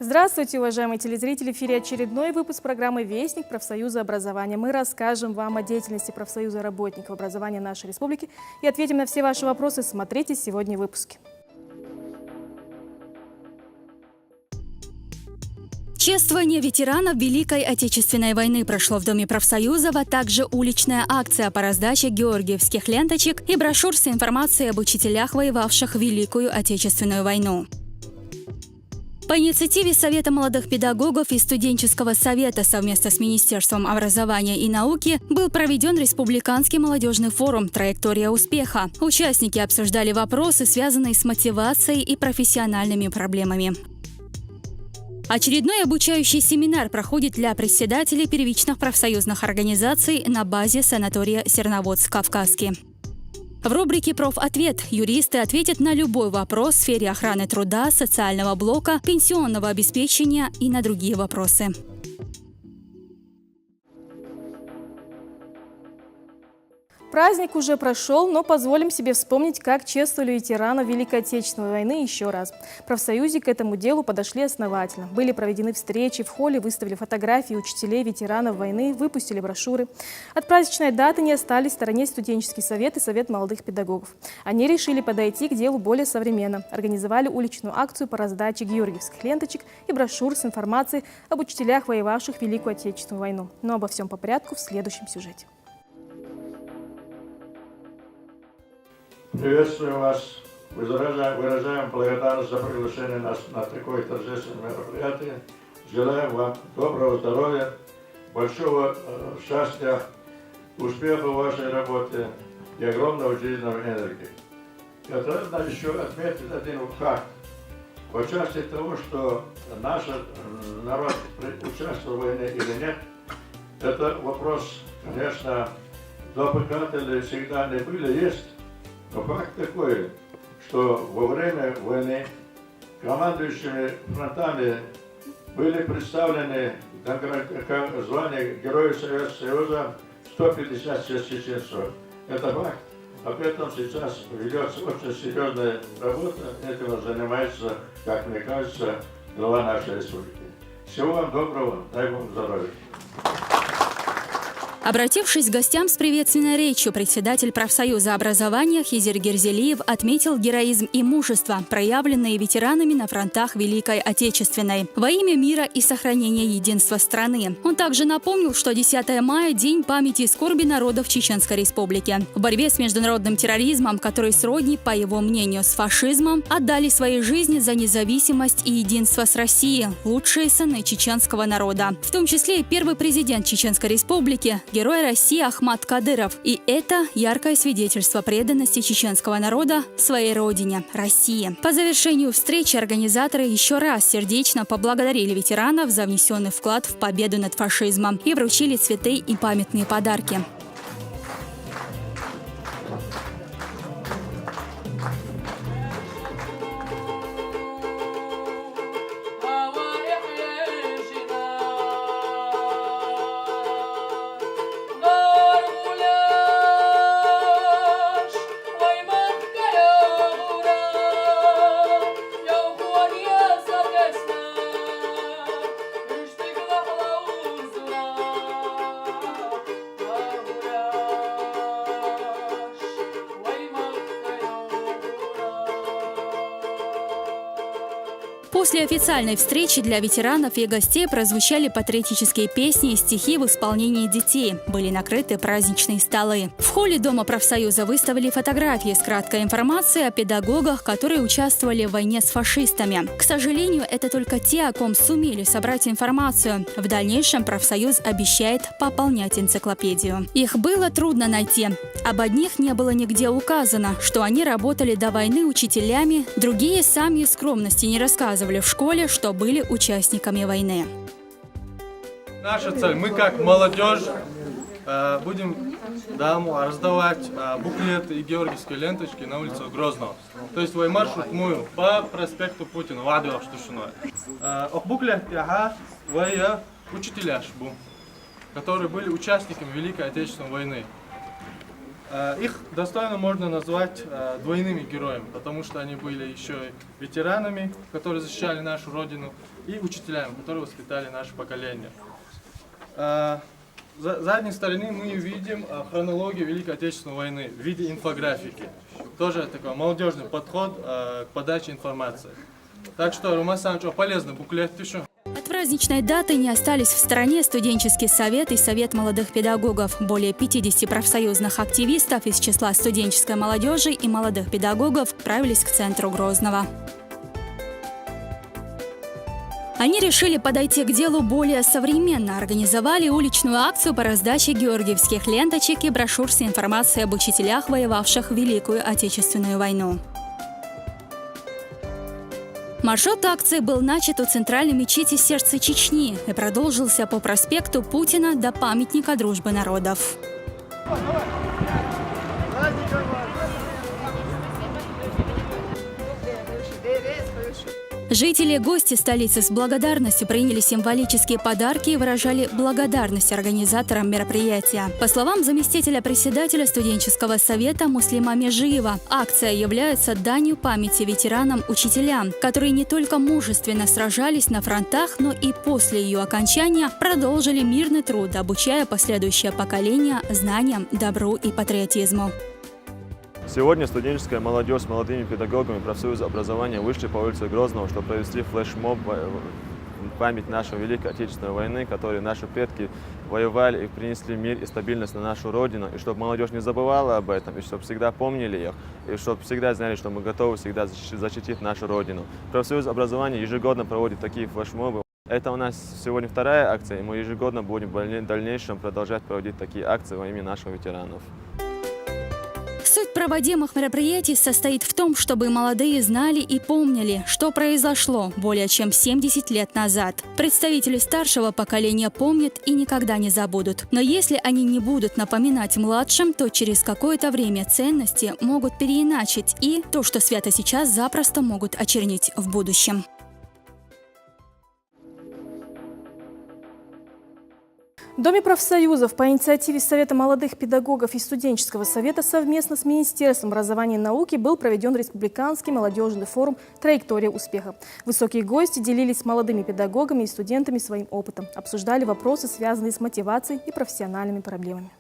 Здравствуйте, уважаемые телезрители! В эфире очередной выпуск программы «Вестник профсоюза образования». Мы расскажем вам о деятельности профсоюза работников образования нашей республики и ответим на все ваши вопросы. Смотрите сегодня в выпуске. Чествование ветеранов Великой Отечественной войны прошло в Доме профсоюзов, а также уличная акция по раздаче георгиевских ленточек и брошюр с информацией об учителях, воевавших в Великую Отечественную войну. По инициативе Совета молодых педагогов и студенческого совета совместно с Министерством образования и науки был проведен республиканский молодежный форум «Траектория успеха». Участники обсуждали вопросы, связанные с мотивацией и профессиональными проблемами. Очередной обучающий семинар проходит для председателей первичных профсоюзных организаций на базе санатория «Серноводск-Кавказский». В рубрике «Профответ» юристы ответят на любой вопрос в сфере охраны труда, социального блока, пенсионного обеспечения и на другие вопросы. Праздник уже прошел, но позволим себе вспомнить, как чествовали ветеранов Великой Отечественной войны еще раз. Профсоюзы к этому делу подошли основательно. Были проведены встречи, в холле выставили фотографии учителей ветеранов войны, выпустили брошюры. От праздничной даты не остались в стороне студенческий совет и совет молодых педагогов. Они решили подойти к делу более современно. Организовали уличную акцию по раздаче георгиевских ленточек и брошюр с информацией об учителях, воевавших в Великую Отечественную войну. Но обо всем по порядку в следующем сюжете. Приветствуем вас, выражаем благодарность за приглашение нас на такое торжественное мероприятие. Желаем вам доброго здоровья, большого счастья, успеха в вашей работе и огромного жизненного энергии. Я должен еще отметить один факт. В части того, что наш народ участвовал в войне или нет, это вопрос, конечно, допускатели всегда не были, есть. Но факт такой, что во время войны командующими фронтами были представлены как звание Героя Советского Союза 156 чеченцев. Это факт. Об этом сейчас ведется очень серьезная работа. Этим занимается, как мне кажется, глава нашей республики. Всего вам доброго, дай вам здоровья. Обратившись к гостям с приветственной речью, председатель профсоюза образования Хизер Герзелиев отметил героизм и мужество, проявленные ветеранами на фронтах Великой Отечественной, во имя мира и сохранения единства страны. Он также напомнил, что 10 мая – День памяти и скорби народов Чеченской Республики. В борьбе с международным терроризмом, который сродни, по его мнению, с фашизмом, отдали свои жизни за независимость и единство с Россией лучшие сыны чеченского народа, в том числе и первый президент Чеченской Республики, герой России Ахмад Кадыров. И это яркое свидетельство преданности чеченского народа своей родине – России. По завершению встречи организаторы еще раз сердечно поблагодарили ветеранов за внесенный вклад в победу над фашизмом и вручили цветы и памятные подарки. После официальной встречи для ветеранов и гостей прозвучали патриотические песни и стихи в исполнении детей. Были накрыты праздничные столы. В холле Дома профсоюза выставили фотографии с краткой информацией о педагогах, которые участвовали в войне с фашистами. К сожалению, это только те, о ком сумели собрать информацию. В дальнейшем профсоюз обещает пополнять энциклопедию. Их было трудно найти. Об одних не было нигде указано, что они работали до войны учителями, другие сами из скромности не рассказывали в школе, что были участниками войны. Наша цель, мы как молодежь будем раздавать буклеты и георгиевские ленточки на улице Грозного. То есть свой маршрут мы по проспекту Путина, Вадилов Штушиной. Буклет учителя, которые были участниками Великой Отечественной войны. Их достойно можно назвать двойными героями, потому что они были еще и ветеранами, которые защищали нашу Родину, и учителями, которые воспитали наше поколение. С задней стороны мы видим хронологию Великой Отечественной войны в виде инфографики. Тоже такой молодежный подход к подаче информации. Так что, Роман Александрович, полезный буклет еще. От праздничной даты не остались в стороне студенческий совет и совет молодых педагогов. Более 50 профсоюзных активистов из числа студенческой молодежи и молодых педагогов отправились к центру Грозного. Они решили подойти к делу более современно, организовали уличную акцию по раздаче георгиевских ленточек и брошюр с информацией об учителях, воевавших в Великую Отечественную войну. Маршрут акции был начат у центральной мечети «Сердце Чечни» и продолжился по проспекту Путина до памятника дружбы народов. Жители и гости столицы с благодарностью приняли символические подарки и выражали благодарность организаторам мероприятия. По словам заместителя председателя студенческого совета Муслима Межиева, акция является данью памяти ветеранам-учителям, которые не только мужественно сражались на фронтах, но и после ее окончания продолжили мирный труд, обучая последующее поколение знаниям, добру и патриотизму. Сегодня студенческая молодежь с молодыми педагогами профсоюза образования вышли по улице Грозного, чтобы провести флешмоб в память нашей Великой Отечественной войны, которой наши предки воевали и принесли мир и стабильность на нашу Родину, и чтобы молодежь не забывала об этом, и чтобы всегда помнили их, и чтобы всегда знали, что мы готовы всегда защитить нашу Родину. Профсоюз образования ежегодно проводит такие флешмобы. Это у нас сегодня вторая акция, и мы ежегодно будем в дальнейшем продолжать проводить такие акции во имя наших ветеранов. Суть проводимых мероприятий состоит в том, чтобы молодые знали и помнили, что произошло более чем 70 лет назад. Представители старшего поколения помнят и никогда не забудут. Но если они не будут напоминать младшим, то через какое-то время ценности могут переиначить, и то, что свято сейчас, запросто могут очернить в будущем. В Доме профсоюзов по инициативе Совета молодых педагогов и студенческого совета совместно с Министерством образования и науки был проведен республиканский молодежный форум «Траектория успеха». Высокие гости делились с молодыми педагогами и студентами своим опытом, обсуждали вопросы, связанные с мотивацией и профессиональными проблемами.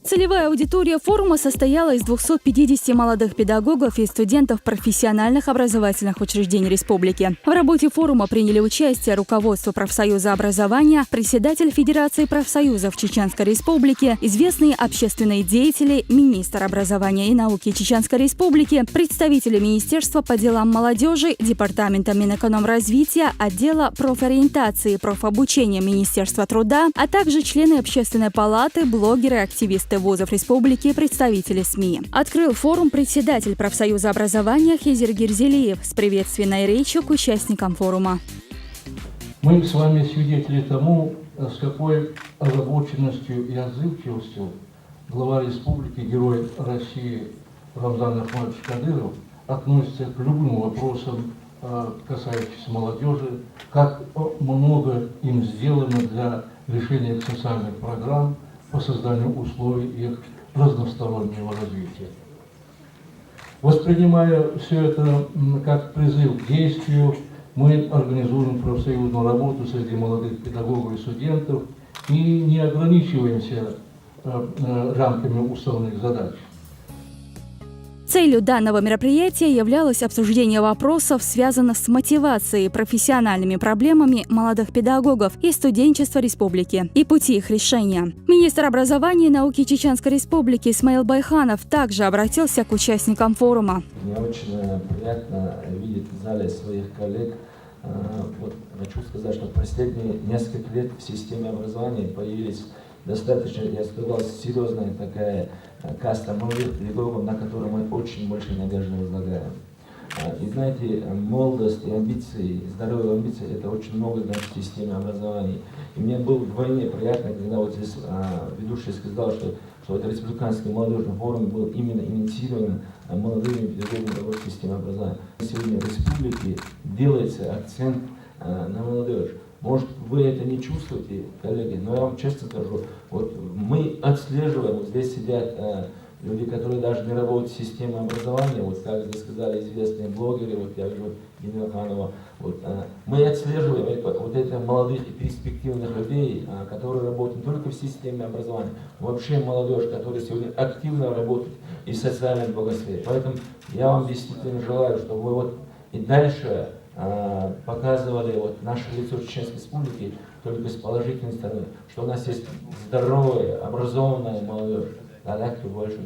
Целевая аудитория форума состояла из 250 молодых педагогов и студентов профессиональных образовательных учреждений республики. В работе форума приняли участие руководство профсоюза образования, председатель Федерации профсоюзов Чеченской Республики, известные общественные деятели, министр образования и науки Чеченской Республики, представители Министерства по делам молодежи, Департамента Минэкономразвития, отдела профориентации, профобучения Министерства труда, а также члены Общественной палаты, блогеры, активисты вузов республики и представители СМИ. Открыл форум председатель профсоюза образования Хизер Герзелиев с приветственной речью к участникам форума. Мы с вами свидетели тому, с какой озабоченностью и отзывчивостью глава республики, герой России Рамзан Ахматович Кадыров относится к любым вопросам, касающимся молодежи, как много им сделано для решения социальных программ по созданию условий их разностороннего развития. Воспринимая все это как призыв к действию, мы организуем профсоюзную работу среди молодых педагогов и студентов и не ограничиваемся рамками уставных задач. Целью данного мероприятия являлось обсуждение вопросов, связанных с мотивацией, профессиональными проблемами молодых педагогов и студенчества республики и пути их решения. Министр образования и науки Чеченской Республики Исмаил Байханов также обратился к участникам форума. Мне очень приятно видеть в зале своих коллег. Хочу сказать, что в последние несколько лет в системе образования появились достаточно, я сказал, серьезная такая каста молодых педагогов, на которую мы очень большие надежды возлагаем. И знаете, молодость и амбиции, здоровые амбиции – это очень много в нашей системе образования. И мне было вдвойне приятно, когда вот здесь ведущий сказал, что этот республиканский молодежный форум был именно инициирован молодыми педагогами в системе образования. Сегодня в республике делается акцент на молодежь. Может, вы это не чувствуете, коллеги, но я вам честно скажу, вот мы отслеживаем, вот здесь сидят люди, которые даже не работают в системе образования, вот как вы сказали, известные блогеры, вот я вижу Нина Ханова, вот, мы отслеживаем вот этих молодых и перспективных людей, которые работают не только в системе образования, вообще молодежь, которая сегодня активно работает и в социальном благосфере. Поэтому я вам действительно желаю, чтобы вы вот и дальше показывали вот наше лицо Чеченской Республики только с положительной стороны, что у нас есть здоровая, образованная молодежь. Больше,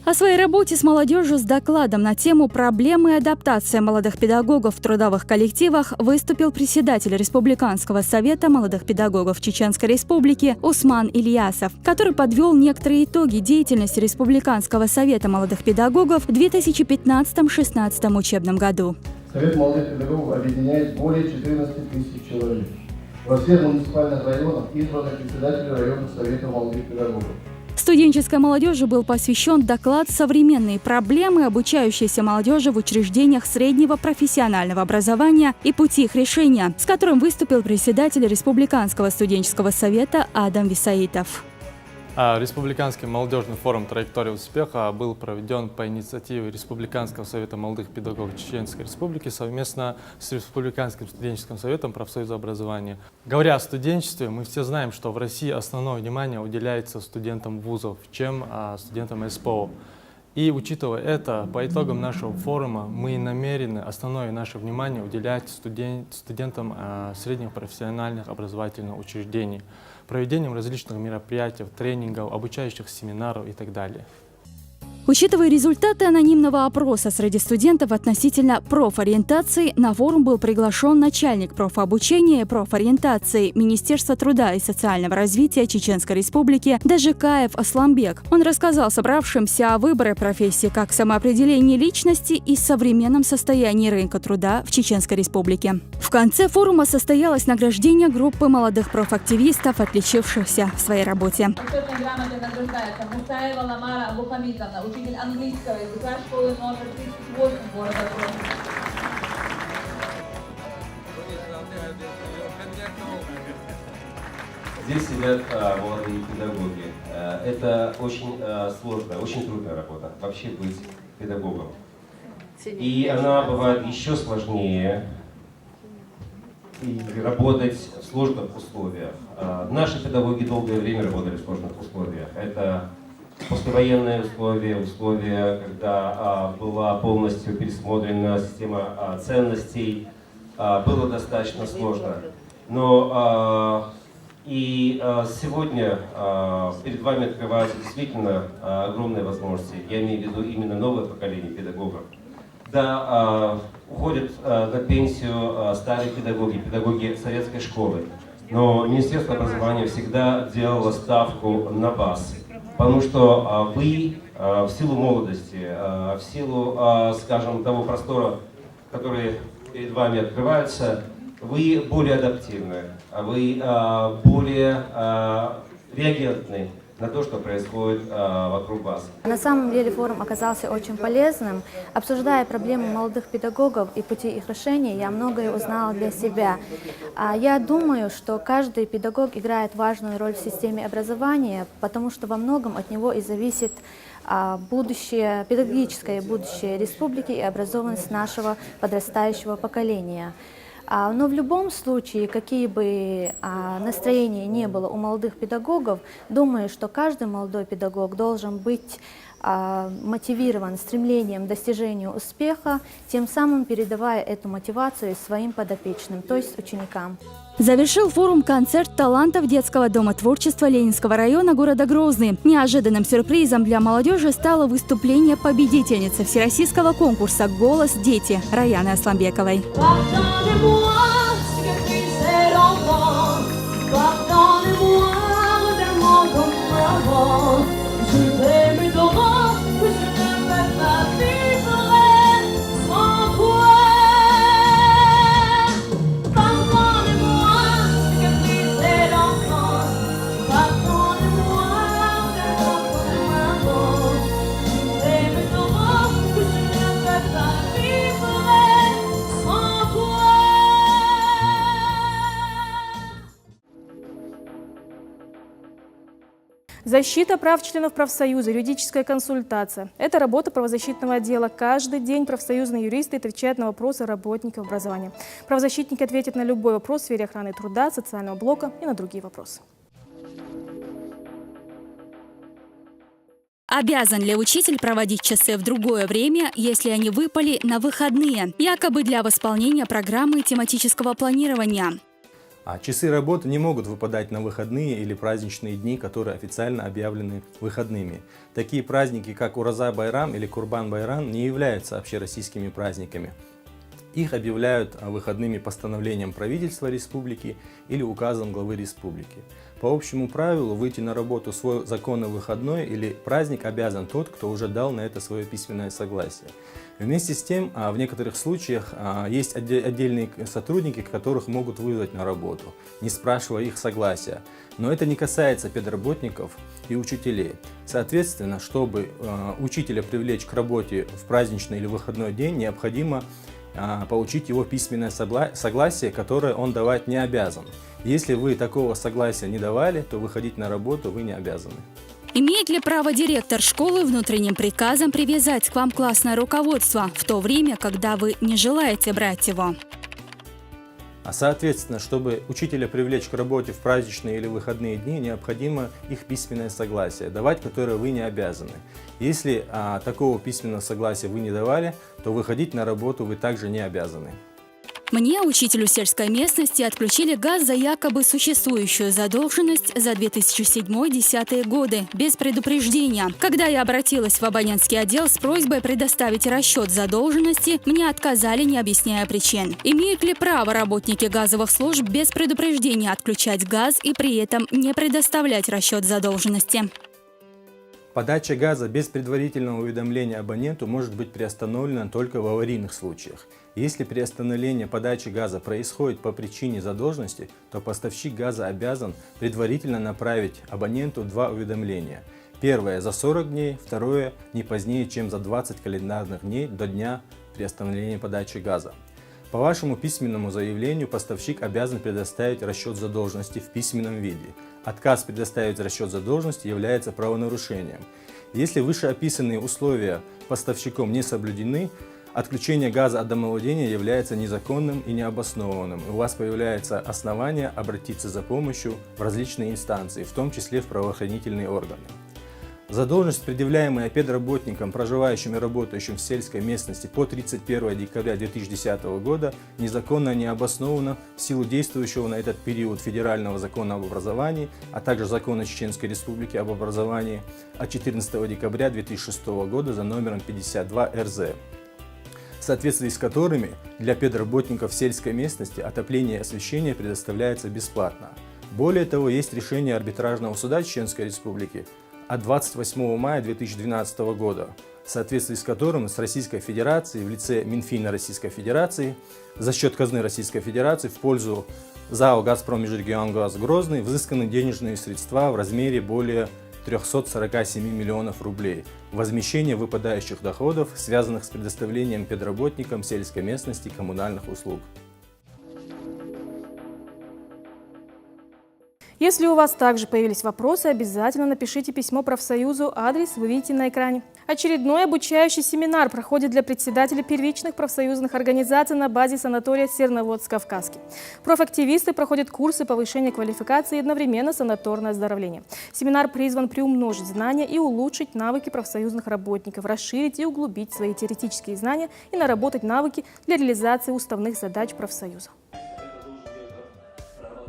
О своей работе с молодежью с докладом на тему проблемы и адаптации молодых педагогов в трудовых коллективах выступил председатель Республиканского совета молодых педагогов Чеченской Республики Усман Ильясов, который подвел некоторые итоги деятельности Республиканского совета молодых педагогов в 2015-16 учебном году. Совет молодых педагогов объединяет более 14 тысяч человек. Во всех муниципальных районах избраны председатели районных советов молодых педагогов. Студенческой молодежи был посвящен доклад «Современные проблемы обучающейся молодежи в учреждениях среднего профессионального образования и пути их решения», с которым выступил председатель Республиканского студенческого совета Адам Висаитов. Республиканский молодежный форум «Траектория успеха» был проведен по инициативе Республиканского совета молодых педагогов Чеченской Республики совместно с Республиканским студенческим советом профсоюза образования. Говоря о студенчестве, мы все знаем, что в России основное внимание уделяется студентам вузов, чем студентам СПО. И учитывая это, по итогам нашего форума мы намерены основное наше внимание уделять студентам средних профессиональных образовательных учреждений, проведением различных мероприятий, тренингов, обучающих семинаров и так далее. Учитывая результаты анонимного опроса среди студентов относительно профориентации, на форум был приглашен начальник профобучения и профориентации Министерства труда и социального развития Чеченской Республики Дажикаев Асламбек. Он рассказал собравшимся о выборе профессии как самоопределении личности и современном состоянии рынка труда в Чеченской Республике. В конце форума состоялось награждение группы молодых профактивистов, отличившихся в своей работе. Учитель английского языка школы номер 38 города Грозного. Здесь сидят молодые педагоги. Это очень сложная, очень трудная работа, вообще быть педагогом. И она бывает еще сложнее, и работать в сложных условиях. Наши педагоги долгое время работали в сложных условиях. Это послевоенные условия, когда была полностью пересмотрена система ценностей, было достаточно сложно. Но сегодня перед вами открываются действительно огромные возможности. Я имею в виду именно новое поколение педагогов. Да, уходят на пенсию старые педагоги, педагоги советской школы. Но Министерство образования всегда делало ставку на вас. Потому что вы в силу молодости, в силу, скажем, того простора, который перед вами открывается, вы более адаптивны, вы более реагентны на то, что происходит вокруг вас. На самом деле форум оказался очень полезным. Обсуждая проблемы молодых педагогов и пути их решения, я многое узнала для себя. Я думаю, что каждый педагог играет важную роль в системе образования, потому что во многом от него и зависит будущее, педагогическое будущее республики и образованность нашего подрастающего поколения. Но в любом случае, какие бы настроения не было у молодых педагогов, думаю, что каждый молодой педагог должен быть мотивирован стремлением к достижению успеха, тем самым передавая эту мотивацию своим подопечным, то есть ученикам. Завершил форум концерт талантов детского дома творчества Ленинского района города Грозный. Неожиданным сюрпризом для молодежи стало выступление победительницы всероссийского конкурса «Голос дети» Раяны Асламбековой. Защита прав членов профсоюза, юридическая консультация. Это работа правозащитного отдела. Каждый день профсоюзные юристы отвечают на вопросы работников образования. Правозащитники ответят на любой вопрос в сфере охраны труда, социального блока и на другие вопросы. Обязан ли учитель проводить часы в другое время, если они выпали на выходные, якобы для восполнения программы тематического планирования? Часы работы не могут выпадать на выходные или праздничные дни, которые официально объявлены выходными. Такие праздники, как Ураза-Байрам или Курбан-Байрам, не являются общероссийскими праздниками. Их объявляют выходными постановлением правительства республики или указом главы республики. По общему правилу, выйти на работу в свой законный выходной или праздник обязан тот, кто уже дал на это свое письменное согласие. Вместе с тем, в некоторых случаях есть отдельные сотрудники, которых могут вызвать на работу, не спрашивая их согласия. Но это не касается педработников и учителей. Соответственно, чтобы учителя привлечь к работе в праздничный или выходной день, необходимо получить его письменное согласие, которое он давать не обязан. Если вы такого согласия не давали, то выходить на работу вы не обязаны. Имеет ли право директор школы внутренним приказом привязать к вам классное руководство в то время, когда вы не желаете брать его? Соответственно, чтобы учителя привлечь к работе в праздничные или выходные дни, необходимо их письменное согласие, давать которое вы не обязаны. Если такого письменного согласия вы не давали, то выходить на работу вы также не обязаны. Мне, учителю сельской местности, отключили газ за якобы существующую задолженность за 2007-2010 годы, без предупреждения. Когда я обратилась в абонентский отдел с просьбой предоставить расчет задолженности, мне отказали, не объясняя причин. Имеют ли право работники газовых служб без предупреждения отключать газ и при этом не предоставлять расчет задолженности? Подача газа без предварительного уведомления абоненту может быть приостановлена только в аварийных случаях. Если приостановление подачи газа происходит по причине задолженности, то поставщик газа обязан предварительно направить абоненту 2 уведомления. Первое за 40 дней, второе не позднее, чем за 20 календарных дней до дня приостановления подачи газа. По вашему письменному заявлению поставщик обязан предоставить расчет задолженности в письменном виде. Отказ предоставить расчет задолженности является правонарушением. Если вышеописанные условия поставщиком не соблюдены, отключение газа от домовладения является незаконным и необоснованным. У вас появляется основание обратиться за помощью в различные инстанции, в том числе в правоохранительные органы. Задолженность, предъявляемая педработникам, проживающим и работающим в сельской местности по 31 декабря 2010 года, незаконно не обоснована в силу действующего на этот период Федерального закона об образовании, а также закона Чеченской Республики об образовании от 14 декабря 2006 года за номером 52 РЗ, в соответствии с которыми для педработников сельской местности отопление и освещение предоставляется бесплатно. Более того, есть решение арбитражного суда Чеченской Республики от 28 мая 2012 года, в соответствии с которым с Российской Федерации в лице Минфина Российской Федерации за счет казны Российской Федерации в пользу ЗАО «Газпром Межрегионгаз Грозный» взысканы денежные средства в размере более 347 миллионов рублей. Возмещение выпадающих доходов, связанных с предоставлением педработникам сельской местности коммунальных услуг. Если у вас также появились вопросы, обязательно напишите письмо профсоюзу, адрес вы видите на экране. Очередной обучающий семинар проходит для председателей первичных профсоюзных организаций на базе санатория Серноводск-Кавказский. Профактивисты проходят курсы повышения квалификации и одновременно санаторное оздоровление. Семинар призван приумножить знания и улучшить навыки профсоюзных работников, расширить и углубить свои теоретические знания и наработать навыки для реализации уставных задач профсоюза.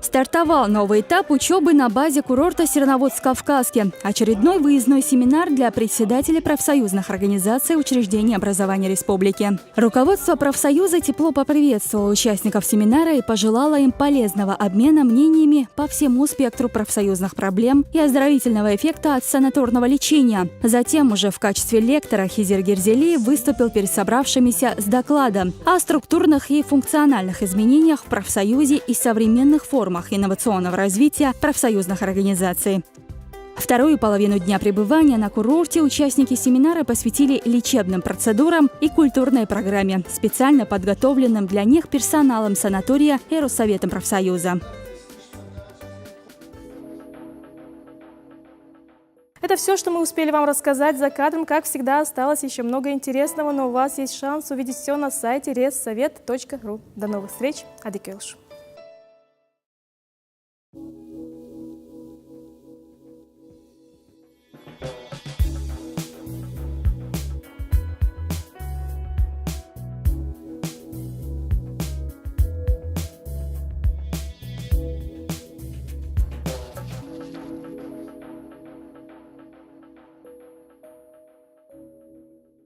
Стартовал новый этап учебы на базе курорта Серноводск-Кавказский. Очередной выездной семинар для председателей профсоюзных организаций учреждений образования республики. Руководство профсоюза тепло поприветствовало участников семинара и пожелало им полезного обмена мнениями по всему спектру профсоюзных проблем и оздоровительного эффекта от санаторного лечения. Затем уже в качестве лектора Хизер Герзелиев выступил перед собравшимися с докладом о структурных и функциональных изменениях в профсоюзе и современных формах инновационного развития профсоюзных организаций. Вторую половину дня пребывания на курорте участники семинара посвятили лечебным процедурам и культурной программе, специально подготовленным для них персоналом санатория и Россоветом профсоюза. это все, что мы успели вам рассказать. За кадром, как всегда, осталось еще много интересного, но у вас есть шанс увидеть все на сайте ressовет.ru. До новых встреч. Адикелш.